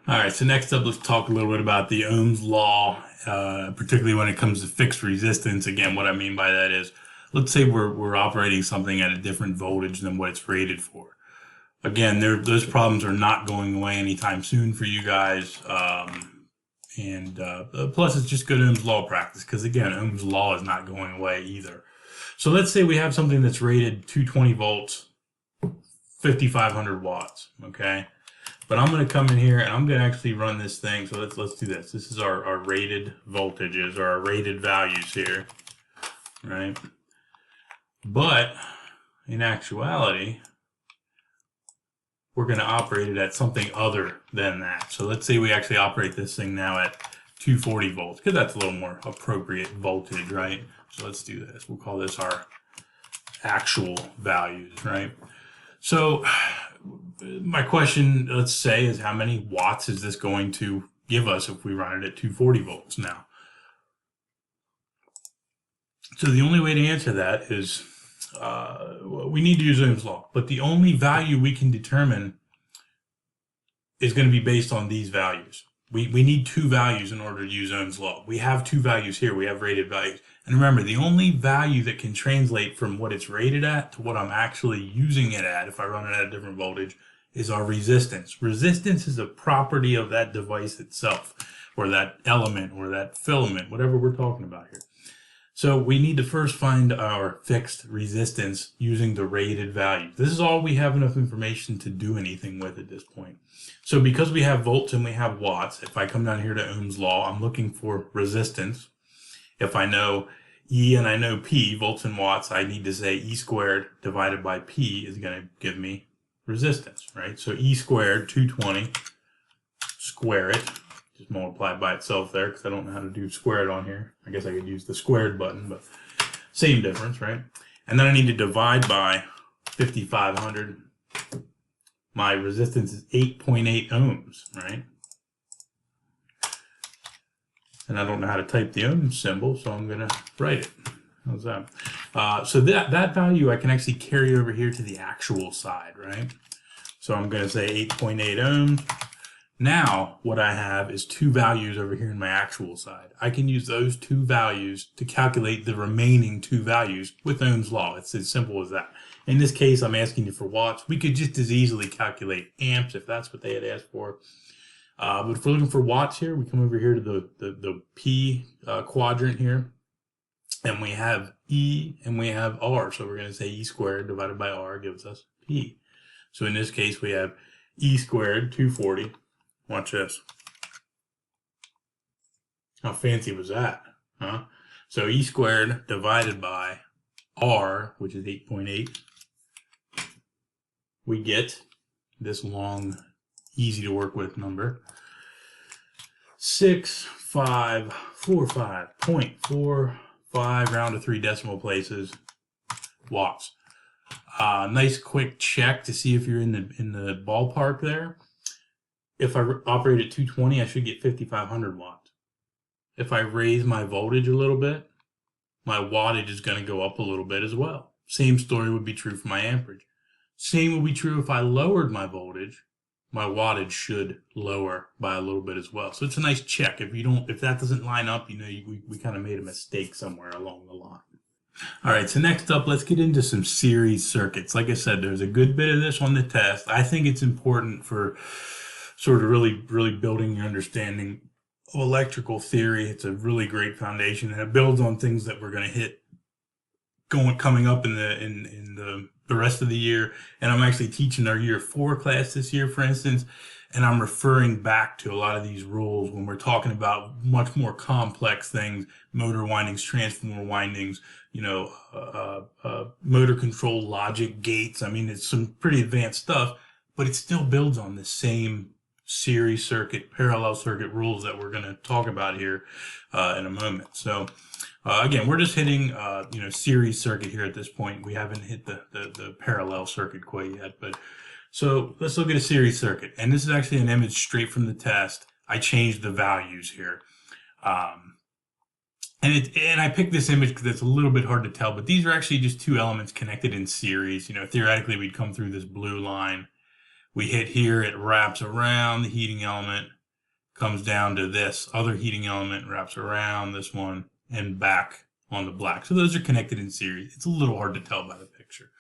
All right, so next up, let's talk a little bit about the Ohm's law, particularly when it comes to fixed resistance. Again, what I mean by that is, let's say we're operating something at a different voltage than what it's rated for. Again, those problems are not going away anytime soon for you guys. And plus, it's just good Ohm's law practice because, again, Ohm's law is not going away either. So let's say we have something that's rated 220 volts, 5,500 watts, okay? But I'm going to come in here and I'm going to actually run this thing. So let's do this. This is our rated voltages or our rated values here, right? But in actuality, we're going to operate it at something other than that. So let's say we actually operate this thing now at 240 volts, because that's a little more appropriate voltage, right? So let's do this. We'll call this our actual values, right? So my question, let's say, is how many watts is this going to give us if we run it at 240 volts now? So the only way to answer that is we need to use Ohm's law, but the only value we can determine is going to be based on these values. We need two values in order to use Ohm's law. We have two values here. We have rated values. And remember, the only value that can translate from what it's rated at to what I'm actually using it at, if I run it at a different voltage, is our resistance. Resistance is a property of that device itself, or that element, or that filament, whatever we're talking about here. So we need to first find our fixed resistance using the rated value. This is all we have enough information to do anything with at this point. So because we have volts and we have watts, if I come down here to Ohm's law, I'm looking for resistance. If I know E and I know P, volts and watts, I need to say E squared divided by P is going to give me resistance, right? So E squared, 220, square it. Just multiply by itself there because I don't know how to do squared on here. I guess I could use the squared button, but same difference, right? And then I need to divide by 5,500. My resistance is 8.8 ohms, right? And I don't know how to type the ohm symbol, so I'm going to write it. How's that? So that value I can actually carry over here to the actual side, right? So I'm going to say 8.8 ohms. Now, what I have is two values over here in my actual side. I can use those two values to calculate the remaining two values with Ohm's law. It's as simple as that. In this case, I'm asking you for watts. We could just as easily calculate amps if that's what they had asked for. But if we're looking for watts here, we come over here to the P quadrant here. And we have E and we have R. So we're going to say E squared divided by R gives us P. So in this case, we have E squared, 240. Watch this. How fancy was that? Huh? So E squared divided by R, which is 8.8, we get this long, easy to work with number, 6545.45, round to 3 decimal places, watts. Nice quick check to see if you're in the ballpark there. If I operate at 220, I should get 5,500 watts. If I raise my voltage a little bit, my wattage is going to go up a little bit as well. Same story would be true for my amperage. Same would be true if I lowered my voltage. My wattage should lower by a little bit as well. So it's a nice check. If that doesn't line up, we kind of made a mistake somewhere along the line. All right, so next up, let's get into some series circuits. Like I said, there's a good bit of this on the test. I think it's important for sort of really building your understanding of electrical theory. It's a really great foundation, and it builds on things that we're going to hit coming up in the rest of the year. And I'm actually teaching our year 4 class this year, for instance, and I'm referring back to a lot of these rules when we're talking about much more complex things: motor windings, transformer windings, motor control logic gates. I mean, it's some pretty advanced stuff, but it still builds on the same series circuit, parallel circuit rules that we're going to talk about here in a moment. So again, we're just hitting series circuit here at this point. We haven't hit the parallel circuit quite yet, but so let's look at a series circuit. And this is actually an image straight from the test. I changed the values here. And I picked this image because it's a little bit hard to tell, but these are actually just two elements connected in series. Theoretically, we'd come through this blue line. We hit here, it wraps around the heating element, comes down to this other heating element, wraps around this one, and back on the black. So those are connected in series. It's a little hard to tell by the picture.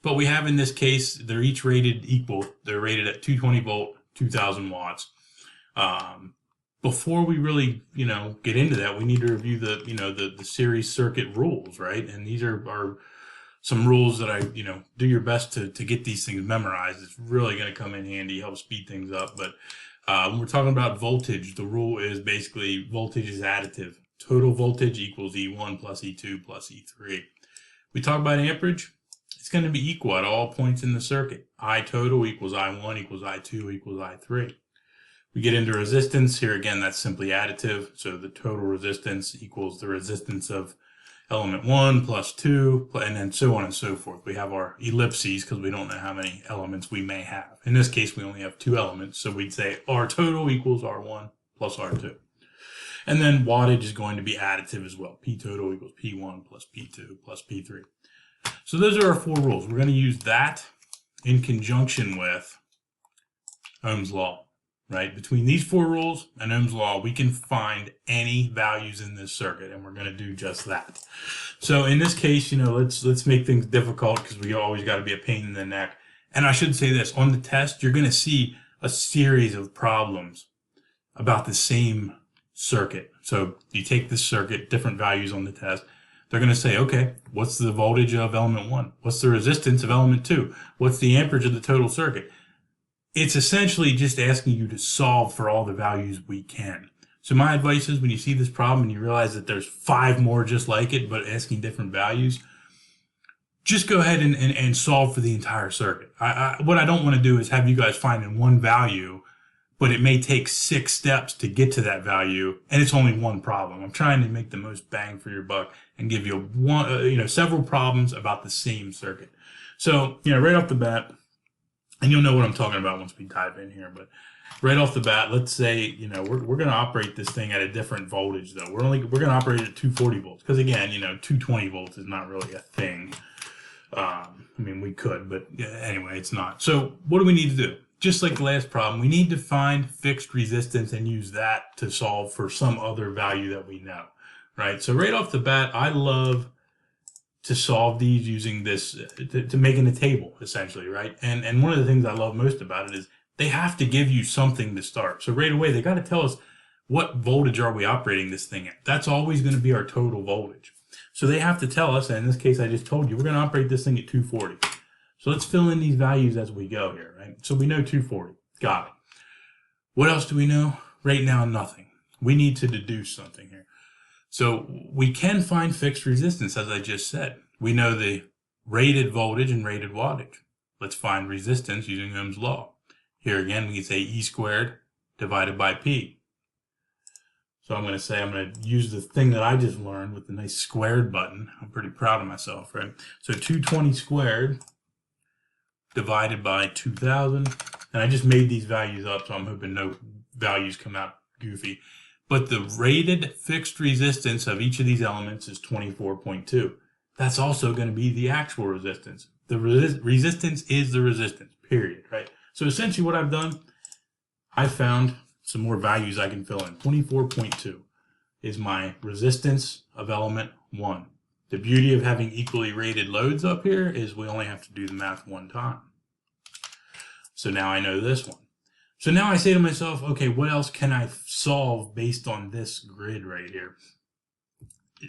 But we have in this case, they're each rated equal. They're rated at 220 volt, 2000 watts. Before we really, get into that, we need to review the series circuit rules, right? And these are some rules that I, do your best to get these things memorized. It's really going to come in handy, help speed things up. But when we're talking about voltage, the rule is basically voltage is additive. Total voltage equals E1 plus E2 plus E3. We talk about amperage. It's going to be equal at all points in the circuit. I total equals I1 equals I2 equals I3. We get into resistance. Here again, that's simply additive. So the total resistance equals the resistance of element 1 plus 2, and then so on and so forth. We have our ellipses because we don't know how many elements we may have. In this case, we only have 2 elements. So we'd say R total equals R1 plus R2. And then wattage is going to be additive as well. P total equals P1 plus P2 plus P3. So those are our 4 rules. We're going to use that in conjunction with Ohm's law, right? Between these 4 rules and Ohm's law, we can find any values in this circuit, and we're going to do just that. So in this case, let's make things difficult because we always got to be a pain in the neck. And I should say this, on the test, you're going to see a series of problems about the same circuit. So you take this circuit, different values on the test. They're going to say, okay, what's the voltage of element 1? What's the resistance of element 2? What's the amperage of the total circuit? It's essentially just asking you to solve for all the values we can. So my advice is when you see this problem and you realize that there's 5 more just like it, but asking different values, just go ahead and solve for the entire circuit. What I don't want to do is have you guys find in one value, but it may take 6 steps to get to that value, and it's only one problem. I'm trying to make the most bang for your buck and give you several problems about the same circuit. So, right off the bat, and you'll know what I'm talking about once we dive in here, but right off the bat, let's say, we're going to operate this thing at a different voltage though. We're going to operate at 240 volts because again, 220 volts is not really a thing. We could, but anyway, it's not. So what do we need to do? Just like the last problem, we need to find fixed resistance and use that to solve for some other value that we know, right? So right off the bat, I love to solve these using this, to making a table, essentially, right? And one of the things I love most about it is they have to give you something to start. So right away, they got to tell us what voltage are we operating this thing at. That's always going to be our total voltage. So they have to tell us, and in this case, I just told you, we're going to operate this thing at 240. So let's fill in these values as we go here, right? So we know 240. Got it. What else do we know? Right now, nothing. We need to deduce something here. So we can find fixed resistance, as I just said. We know the rated voltage and rated wattage. Let's find resistance using Ohm's law. Here again, we can say E squared divided by P. So I'm going to use the thing that I just learned with the nice squared button. I'm pretty proud of myself, right? So 220 squared divided by 2000. And I just made these values up, so I'm hoping no values come out goofy. But the rated fixed resistance of each of these elements is 24.2. That's also going to be the actual resistance. The resistance is the resistance, period, right? So essentially what I've done, I found some more values I can fill in. 24.2 is my resistance of element 1. The beauty of having equally rated loads up here is we only have to do the math one time. So now I know this one. So now I say to myself, okay, what else can I solve based on this grid right here?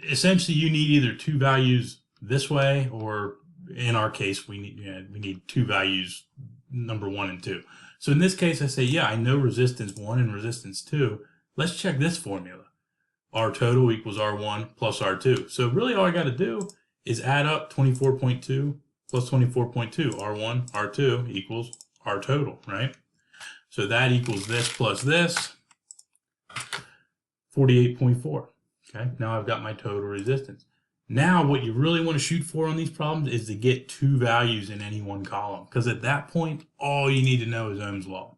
Essentially, you need either 2 values this way, or in our case, we need 2 values, number 1 and 2. So in this case, I say, yeah, I know resistance 1 and resistance 2. Let's check this formula. R total equals R1 plus R2. So really all I got to do is add up 24.2 plus 24.2. R1, R2 equals R total, right? So that equals this plus this, 48.4. Okay, now I've got my total resistance. Now what you really want to shoot for on these problems is to get 2 values in any one column, because at that point, all you need to know is Ohm's law.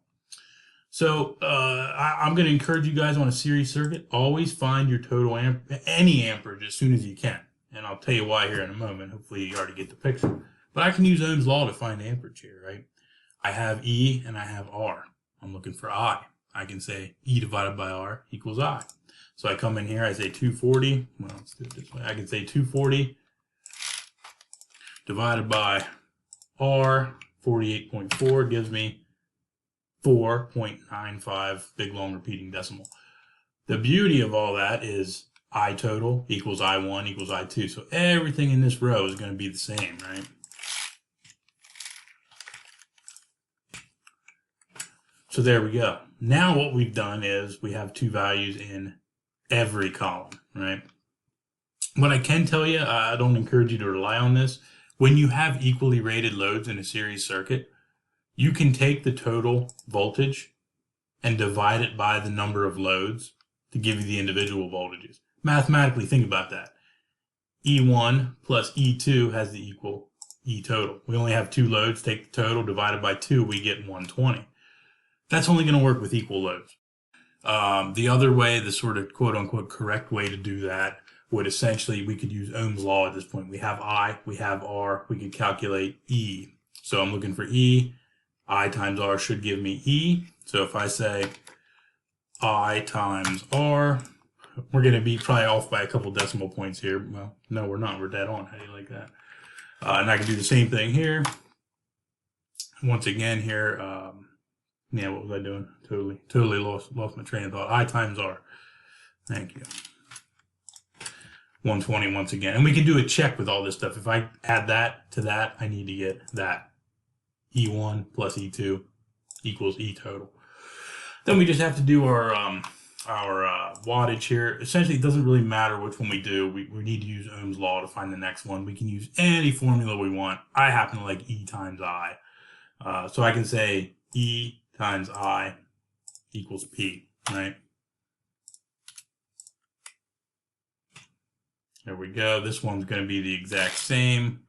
So I'm going to encourage you guys on a series circuit, always find your total any amperage as soon as you can. And I'll tell you why here in a moment. Hopefully you already get the picture. But I can use Ohm's law to find amperage here, right? I have E and I have R. I'm looking for I. I can say E divided by R equals I. So I come in here, I say 240. Well, let's do it this way. I can say 240 divided by R, 48.4 gives me 4.95 big long repeating decimal. The beauty of all that is I total equals I1 equals I2. So everything in this row is going to be the same, right? So there we go. Now what we've done is we have two values in every column, right? What I can tell you, I don't encourage you to rely on this. When you have equally rated loads in a series circuit, you can take the total voltage and divide it by the number of loads to give you the individual voltages. Mathematically, think about that. E1 plus E2 has the equal E total. We only have two loads. Take the total, divided by 2, we get 120. That's only going to work with equal loads. The other way, the sort of quote-unquote correct way to do that would essentially, we could use Ohm's law at this point. We have I, we have R, we could calculate E. So I'm looking for E. I times R should give me E. So if I say I times R, we're going to be probably off by a couple decimal points here. Well, no, we're not. We're dead on. How do you like that? And I can do the same thing here. Once again here, yeah, what was I doing? Totally lost my train of thought. I times R. Thank you. 120 once again. And we can do a check with all this stuff. If I add that to that, I need to get that. E1 plus E2 equals E total. Then we just have to do our wattage here. Essentially, it doesn't really matter which one we do. We need to use Ohm's law to find the next one. We can use any formula we want. I happen to like E times I. So I can say E times I equals P, right? There we go. This one's going to be the exact same.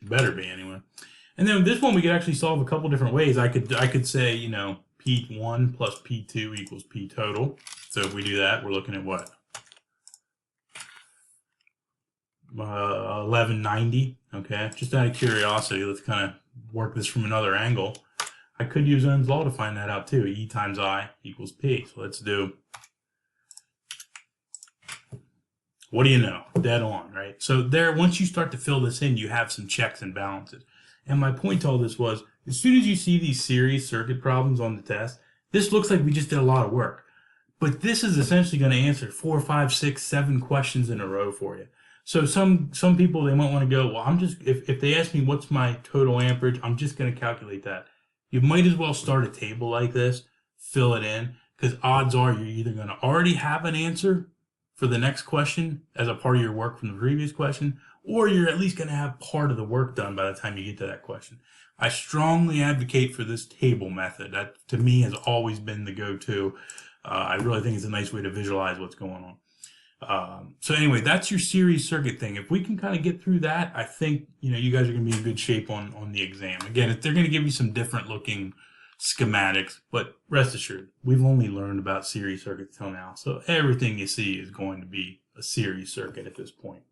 Better be anyway. And then this one we could actually solve a couple different ways. I could say, you know, P1 plus P2 equals P total. So if we do that, we're looking at what? 1190. Okay, just out of curiosity, let's kind of work this from another angle. I could use Ohm's law to find that out too. E times I equals P. So let's do, what do you know? Dead on, right? So there, once you start to fill this in, you have some checks and balances. And my point to all this was, as soon as you see these series circuit problems on the test, this looks like we just did a lot of work. But this is essentially going to answer 4, 5, 6, 7 questions in a row for you. So some people, they might want to go, well, I'm just, if they ask me what's my total amperage, I'm just going to calculate that. You might as well start a table like this, fill it in, because odds are you're either going to already have an answer for the next question as a part of your work from the previous question, or you're at least going to have part of the work done by the time you get to that question. I strongly advocate for this table method. That, to me, has always been the go-to. I really think it's a nice way to visualize what's going on. So anyway, that's your series circuit thing. If we can kind of get through that, I think, you know, you guys are going to be in good shape on the exam. Again, if they're going to give you some different looking schematics, but rest assured, we've only learned about series circuits till now. So everything you see is going to be a series circuit at this point.